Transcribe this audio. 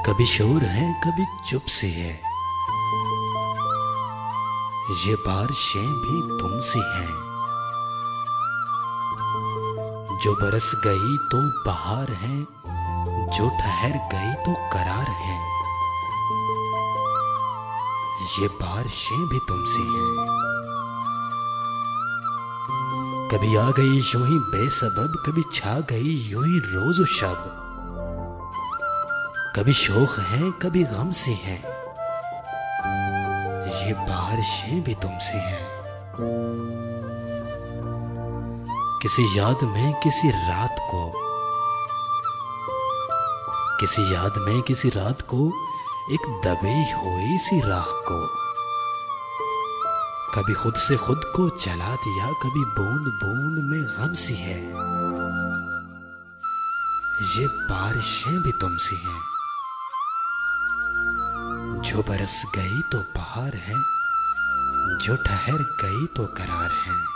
कभी शोर है कभी चुप सी है, ये बारिशें भी तुमसे हैं। जो बरस गई तो बहार है, जो ठहर गई तो करार है। ये बारिशें भी तुमसे हैं। कभी आ गई यूं ही बेसबब, कभी छा गई यूं ही रोज़ शब। कभी शोक है कभी गम से हैं, ये बारिशें भी तुमसे हैं। किसी याद में किसी रात को, किसी याद में किसी रात को, एक दबी हुई सी राह को। कभी खुद से खुद को जला दिया, कभी बूंद बूंद में गम सी है। ये बारिशें भी तुमसे हैं। जो बरस गई तो बहार है, जो ठहर गई तो करार है।